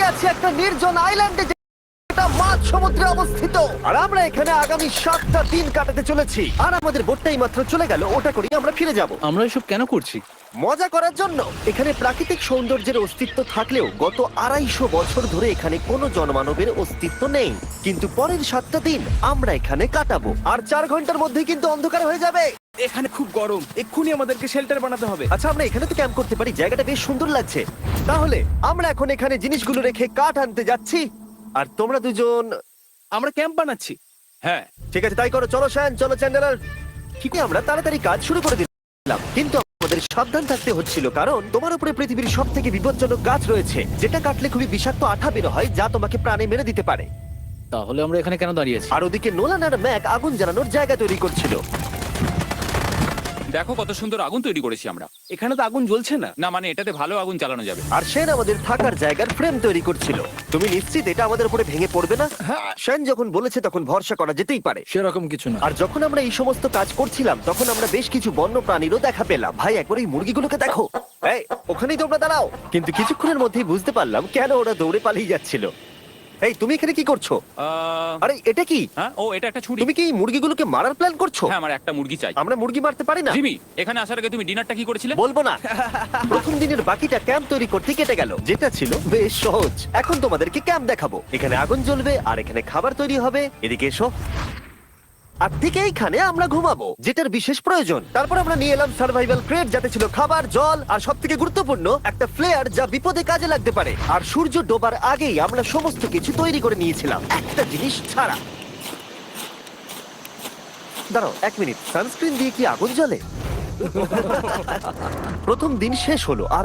আছি একটা নির্জন আইল্যান্ডে, যেটা মাঝ সমুদ্রে অবস্থিত। আর আমরা এখানে আগামী 7টা দিন কাটাতে চলেছি। আর আমাদের বোটটাই মাত্র চলে গেল, ওটা করেই আমরা ফিরে যাব আমরা এসব কেন করছি? মজা করার জন্য। এখানে প্রাকৃতিক সৌন্দর্যের অস্তিত্ব থাকলেও গত 250 বছর ধরে এখানে কোনো জনমানবের অস্তিত্ব নেই। কিন্তু পরের 7টা দিন আমরা এখানে কাটাবো, আর 4 ঘন্টার মধ্যেই কিন্তু অন্ধকার হয়ে যাবে। এখানে খুব গরম, এক্ষুনি আমাদেরকে শেল্টার বানাতে হবে। আচ্ছা, আমরা এখানে তো ক্যাম্প করতে পারি, জায়গাটা বেশ সুন্দর লাগছে। তাহলে আমরা এখন এখানে জিনিসগুলো রেখে কাঠ আনতে যাচ্ছি, আর তোমরা দুজন। আমরা ক্যাম্প বানাচ্ছি। হ্যাঁ, ঠিক আছে, তাই করো। চলো শ্যান, চলো চ্যান্ডেলার। ঠিক আছে, আমরা তাড়াতাড়ি কাজ শুরু করে দিলাম, কিন্তু আমাদের সাবধান থাকতে হচ্ছিল, কারণ তোমার উপরে পৃথিবীর সব থেকে বিপজ্জনক গাছ রয়েছে, যেটা কাটলে খুবই বিষাক্ত আঠা বের হয়, যা তোমাকে প্রাণে মেরে দিতে পারে। তাহলে আমরা এখানে কেন দাঁড়িয়ে আছি? আর ওদিকে নোলান আর ম্যাক আগুন জ্বালানোর জায়গা তৈরি করছিল। দেখো কত সুন্দর আগুন তৈরি করেছি আমরা। এখানে তো আগুন জ্বলছে না। না মানে এটাতে ভালো আগুন চালানো যাবে। আর সেন আমাদের থাকার জায়গার ফ্রেম তৈরি করছিল। তুমি নিশ্চিত এটা আমাদের উপরে ভেঙে পড়বে না? সেন যখন বলেছে তখন ভরসা করা যেতেই পারে। সেরকম কিছু না। আর যখন আমরা এই সমস্ত কাজ করছিলাম, তখন আমরা বেশ কিছু বন্য প্রাণীরও দেখা পেলাম। ভাই, একবার এই মুরগিগুলোকে দেখো। এই, ওখানেই তোমরা দাঁড়াও। কিন্তু কিছুক্ষণের মধ্যেই বুঝতে পারলাম কেন ওরা দৌড়ে পালিয়ে যাচ্ছিল। এই, তুমি এখানে কি করছো? আরে এটা কি? হ্যাঁ, ও এটা একটা ছুরি। তুমি কি এই মুরগিগুলোকে মারার প্ল্যান করছো? হ্যাঁ, আমার একটা মুরগি চাই। আমরা মুরগি মারতে পারি না। জিমি, এখানে আসার আগে তুমি ডিনারটা কি করেছিলে? বলবো না। প্রথম দিনের বাকিটা ক্যাম্প তৈরি করতে কেটে গেল, যেটা ছিল বেশ সহজ। এখন তোমাদেরকে ক্যাম্প দেখাবো। এখানে আগুন জ্বলবে আর এখানে খাবার তৈরি হবে। এদিকে এসো। আর ঠিক এইখানে আমরা ঘুমাবো, যেটার বিশেষ প্রয়োজন। তারপর আমরা নিয়ে এলাম সার্ভাইভাল ক্রেট, যাতে ছিল খাবার, জল আর সবথেকে গুরুত্বপূর্ণ একটা ফ্লেয়ার, যা বিপদে কাজে লাগতে পারে। আর সূর্য ডোবার আগেই আমরা সমস্ত কিছু তৈরি করে নিয়েছিলাম, একটা জিনিস ছাড়া। দাঁড়াও 1 মিনিট, সানস্ক্রিন দিয়ে কি আগুন জ্বলে? প্রথম দিন শেষ হলো আর